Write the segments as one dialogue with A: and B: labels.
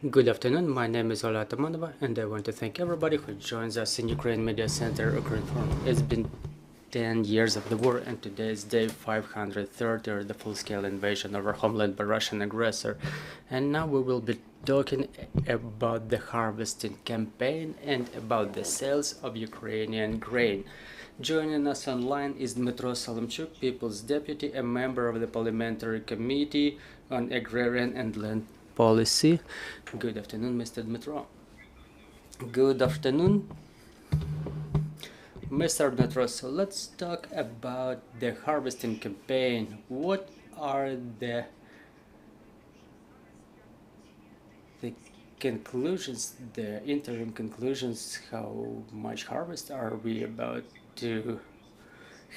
A: Good afternoon, my name is Ola Tamanova, and I want to thank everybody who joins us in Ukraine Media Center Ukraine Forum. It's been 10 years of the war, and today is day 530 of the full-scale invasion of our homeland by Russian aggressor. And now we will be talking about the harvesting campaign and about the sales of Ukrainian grain. Joining us online is Dmytro Solomchuk, People's Deputy, a member of the Parliamentary Committee on Agrarian and Land Policy. Good afternoon, Mr. Dmytro. Good afternoon, Mr. Dmytro. So let's talk about the harvesting campaign. What are the conclusions, the interim conclusions? How much harvest are we about to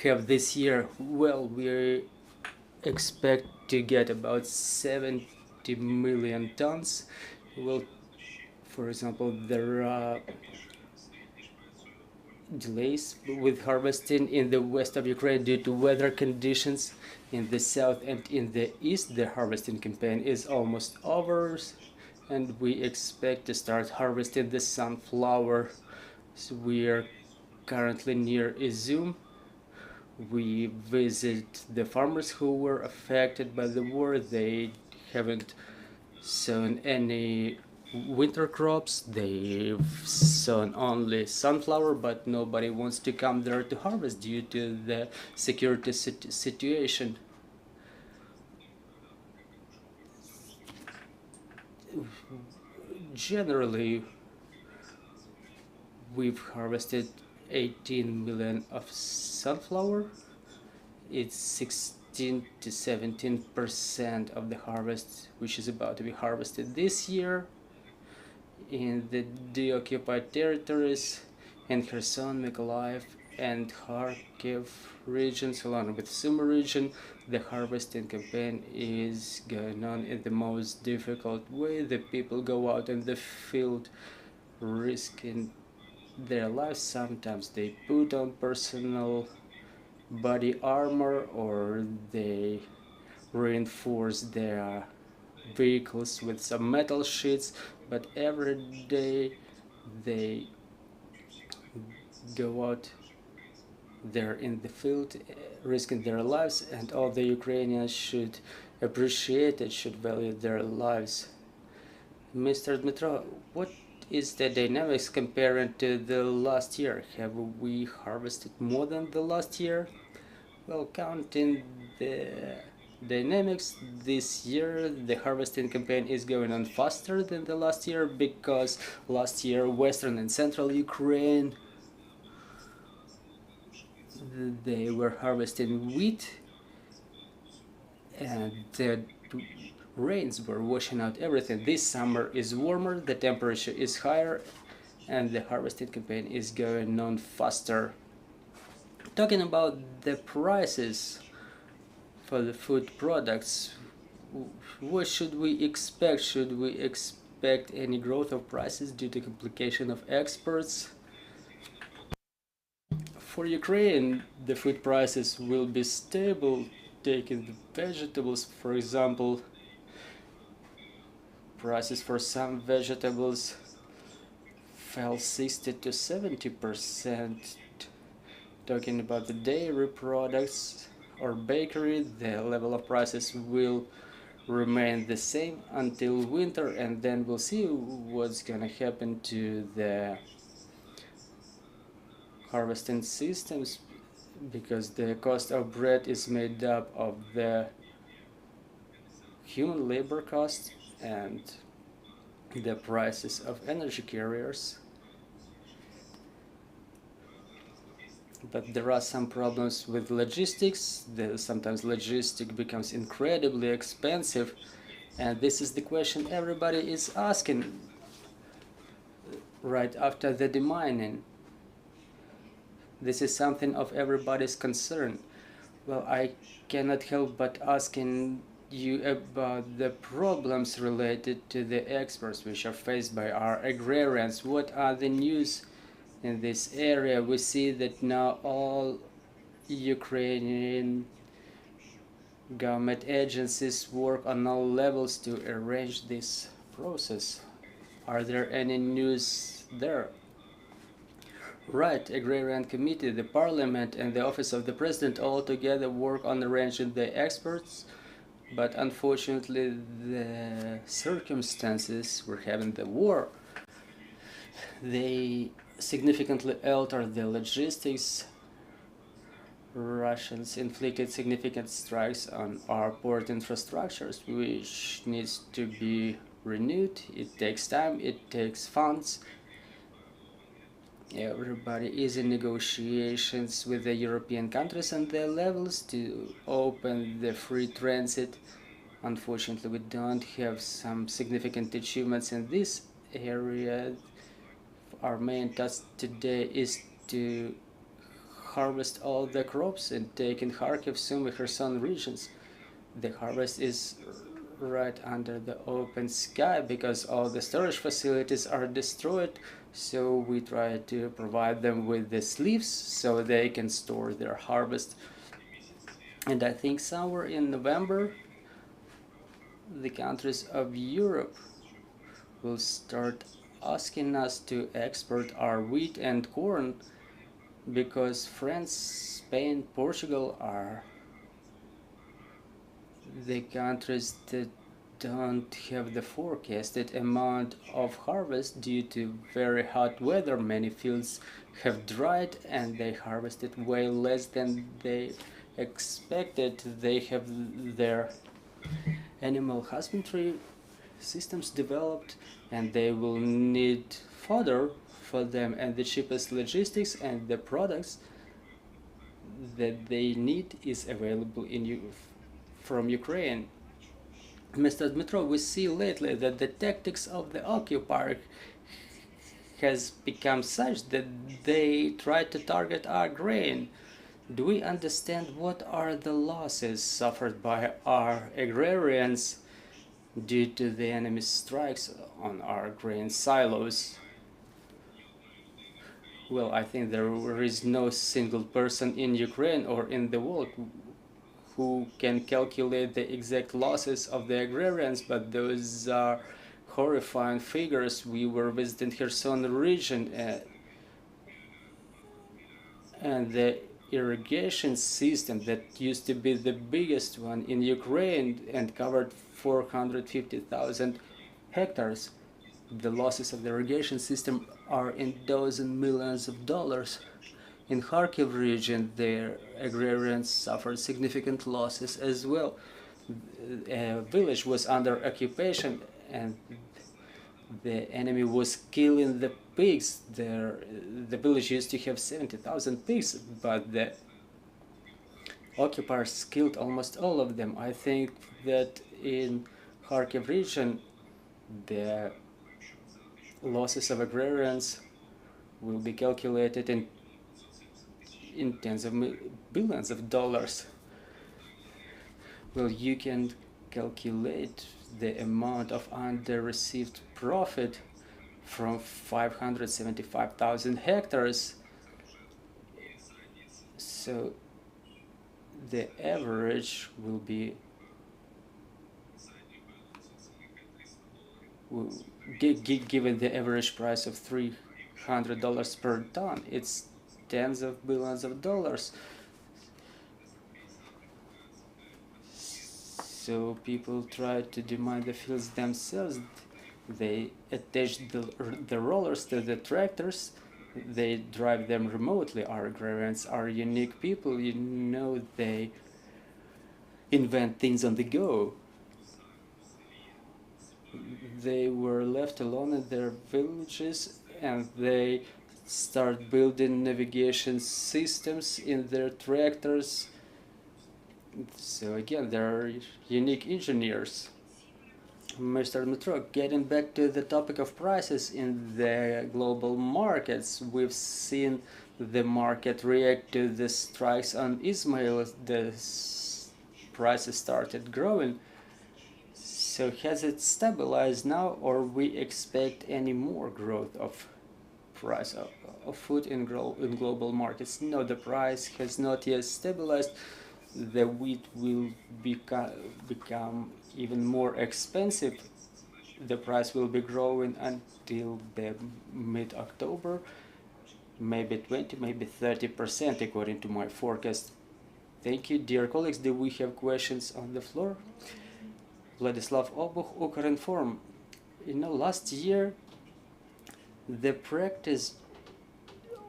A: have this year? Well, we expect to get about 70 million tons. Well, for example, there are delays with harvesting in the west of Ukraine due to weather conditions. In the south and in the east, the harvesting campaign is almost over, and we expect to start harvesting the sunflower. So we are currently near Izum. We visit the farmers who were affected by the war. They haven't sown any winter crops. They've sown only sunflower, but nobody wants to come there to harvest due to the security situation. Generally, we've harvested 18 million of sunflower. It's 16 to 17% of the harvest which is about to be harvested this year. In the deoccupied territories in Kherson, Mykolaiv, and Kharkiv regions, along with Sumy region, the harvesting campaign is going on in the most difficult way. The people go out in the field risking their lives. Sometimes they put on personal body armor or they reinforce their vehicles with some metal sheets, but every day they go out there in the field risking their lives, and all the Ukrainians should appreciate it, should value their lives. Mr. Dmytro, what is the dynamics comparing to the last year? Have we harvested more than the last year? Well, counting the dynamics, this year the harvesting campaign is going on faster than the last year, because last year western and central Ukraine, they were harvesting wheat and the rains were washing out everything. This summer is warmer, the temperature is higher, and the harvesting campaign is going on faster. Talking about the prices for the food products, what should we expect? Should we expect any growth of prices due to complication of exports? For Ukraine, the food prices will be stable. Taking the vegetables, for example, prices for some vegetables fell 60 to 70%. Talking about the dairy products or bakery, the level of prices will remain the same until winter, and then we'll see what's gonna happen to the harvesting systems, because the cost of bread is made up of the human labor cost and the prices of energy carriers. But there are some problems with logistics. Sometimes logistics becomes incredibly expensive, and this is the question everybody is asking right after the demining. This is something of everybody's concern. Well, I cannot help but asking you about the problems related to the exports which are faced by our agrarians. What are the news in this area? We see that now all Ukrainian government agencies work on all levels to arrange this process. Are there any news there? Right, Agrarian Committee, the Parliament and the Office of the President all together work on arranging the experts, but unfortunately the circumstances we're having the war, they significantly alter the logistics. Russians inflicted significant strikes on our port infrastructures, which needs to be renewed. It takes time, it takes funds. Everybody is in negotiations with the European countries and their levels to open the free transit. Unfortunately, we don't have some significant achievements in this area. Our main task today is to harvest all the crops and take in Kharkiv, Sumy, Kherson regions. The harvest is right under the open sky because all the storage facilities are destroyed, so we try to provide them with the sleeves so they can store their harvest. And I think somewhere in November the countries of Europe will start asking us to export our wheat and corn, because France, Spain, Portugal are the countries that don't have the forecasted amount of harvest due to very hot weather. Many fields have dried and they harvested way less than they expected. They have their animal husbandry systems developed and they will need fodder for them, and the cheapest logistics and the products that they need is available from Ukraine. Mr. Dmytro, we see lately that the tactics of the occupier has become such that they try to target our grain. Do we understand what are the losses suffered by our agrarians due to the enemy's strikes on our grain silos? Well, I think there is no single person in Ukraine or in the world who can calculate the exact losses of the agrarians, but those are horrifying figures. We were visiting Kherson region and the irrigation system that used to be the biggest one in Ukraine and covered 450,000 hectares. The losses of the irrigation system are in dozen millions of dollars. In Kharkiv region, the agrarians suffered significant losses as well. A village was under occupation and the enemy was killing the pigs. The village used to have 70,000 pigs, but the occupiers killed almost all of them. I think that in Kharkiv region, the losses of agrarians will be calculated in tens of billions of dollars. Well, you can calculate the amount of under-received profit from 575,000 hectares. So the average will be given the average price of $300 per ton, it's tens of billions of dollars. So people try to demine the fields themselves. They attach the rollers to the tractors. They drive them remotely. Our agrarians are unique people. You know, they invent things on the go. They were left alone in their villages and they start building navigation systems in their tractors. So again, they're unique engineers. Mr. Dmytro, getting back to the topic of prices in the global markets, we've seen the market react to the strikes on Israel. The prices started growing. So has it stabilized now, or we expect any more growth of price of food in global markets? No, the price has not yet stabilized. The wheat will become even more expensive the price will be growing until the mid-October, maybe 20, maybe 30% according to my forecast. Thank you, dear colleagues. Do we have questions on the floor? Vladislav Obuch, Ukrinform. Last year, the practice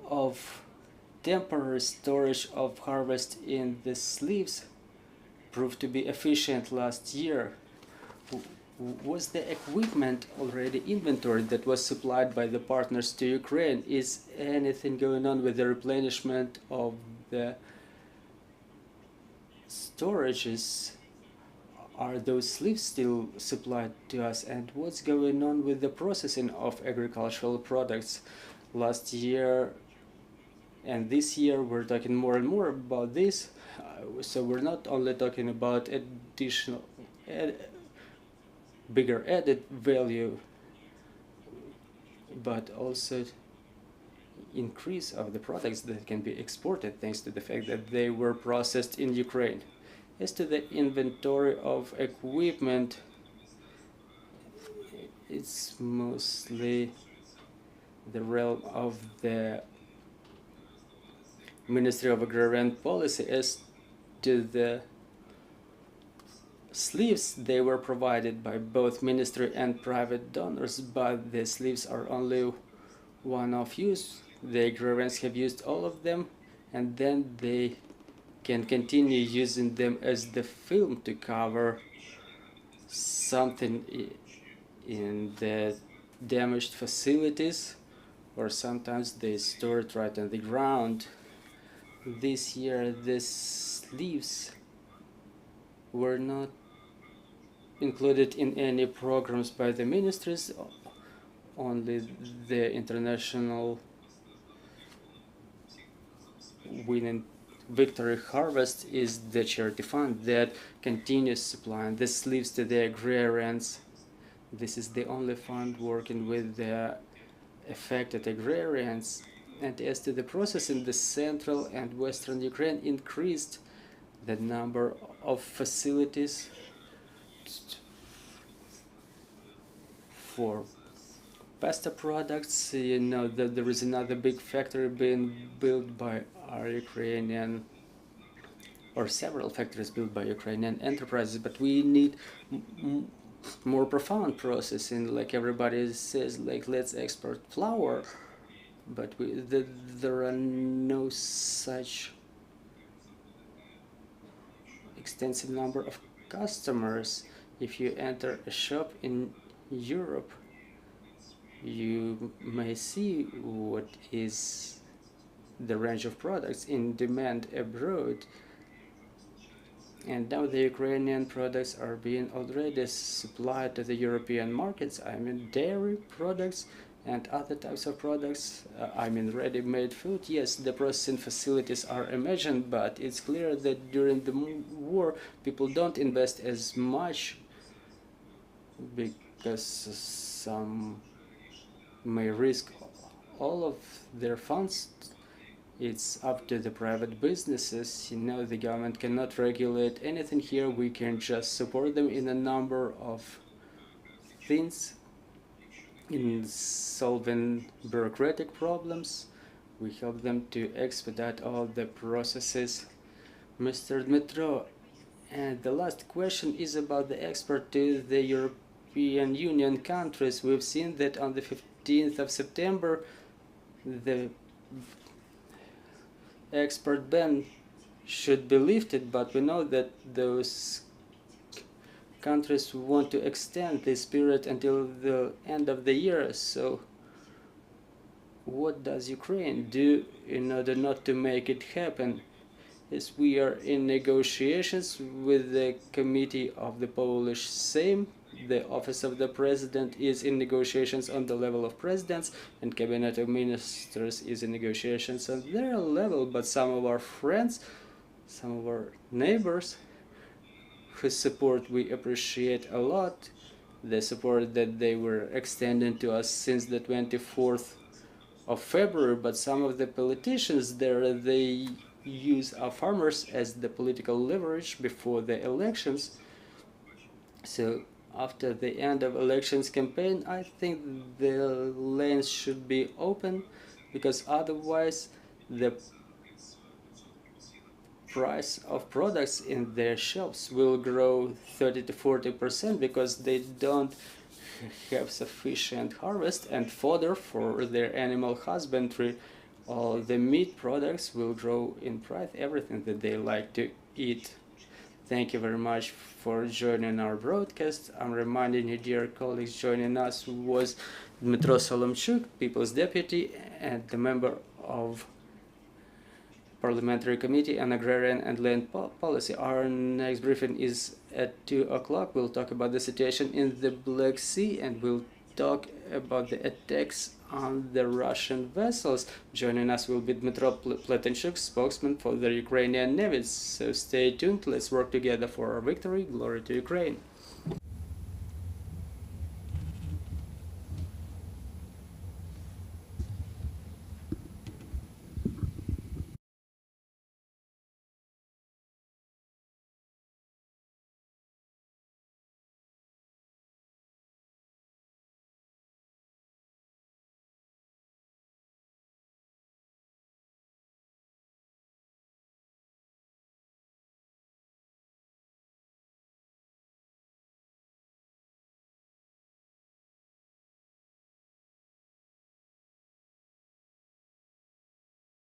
A: of temporary storage of harvest in the sleeves proved to be efficient last year. Was the equipment already inventoried that was supplied by the partners to Ukraine? Is anything going on with the replenishment of the storages? Are those sleeves still supplied to us? And what's going on with the processing of agricultural products? Last year and this year we're talking more and more about this, so we're not only talking about additional bigger added value, but also increase of the products that can be exported thanks to the fact that they were processed in Ukraine. As to the inventory of equipment, it's mostly the realm of the Ministry of Agrarian Policy. As to the sleeves, they were provided by both ministry and private donors, but the sleeves are only one-off use. The agrarians have used all of them, and then they can continue using them as the film to cover something in the damaged facilities, or sometimes they store it right on the ground. This year the sleeves were not included in any programs by the ministries. Only the International Winning Victory Harvest is the charity fund that continues supplying the sleeves to the agrarians. This is the only fund working with the affected agrarians. And as to the processing, the central and western Ukraine increased the number of facilities for pasta products. That there is another big factory being built by our Ukrainian, or several factories built by Ukrainian enterprises, but we need more profound processing. Like everybody says, like, let's export flour, but there are no such extensive number of customers. If you enter a shop in Europe, you may see what is the range of products in demand abroad. And now the Ukrainian products are being already supplied to the European markets. I mean, dairy products and other types of products. I mean, ready-made food. Yes, the processing facilities are imagined, but it's clear that during the war, people don't invest as much because some may risk all of their funds. It's up to the private businesses. The government cannot regulate anything here. We can just support them in a number of things, in solving bureaucratic problems. We help them to expedite all the processes. Mr. Dmytro, and the last question is about the export to the European Union countries. We've seen that on the 15th of September, the export ban should be lifted, but we know that those countries want to extend this period until the end of the year. So what does Ukraine do in order not to make it happen? Yes, we are in negotiations with the committee of the Polish Sejm. The office of the president is in negotiations on the level of presidents, and cabinet of ministers is in negotiations on their level. But some of our friends, some of our neighbors, whose support we appreciate a lot, the support that they were extending to us since the 24th of February, but some of the politicians there, they use our farmers as the political leverage before the elections. So after the end of elections campaign, I think the lanes should be open, because otherwise the price of products in their shops will grow 30 to 40%, because they don't have sufficient harvest and fodder for their animal husbandry. All the meat products will grow in price, everything that they like to eat. Thank you very much for joining our broadcast. I'm reminding you, dear colleagues, joining us was Dmytro Solomchuk, People's Deputy and the member of Parliamentary Committee on Agrarian and Land Policy. Our next briefing is at 2 o'clock. We'll talk about the situation in the Black Sea, and we'll talk about the attacks on the Russian vessels. Joining us will be Dmytro Pletenchuk, spokesman for the Ukrainian Navy. So stay tuned. Let's work together for our victory. Glory to Ukraine.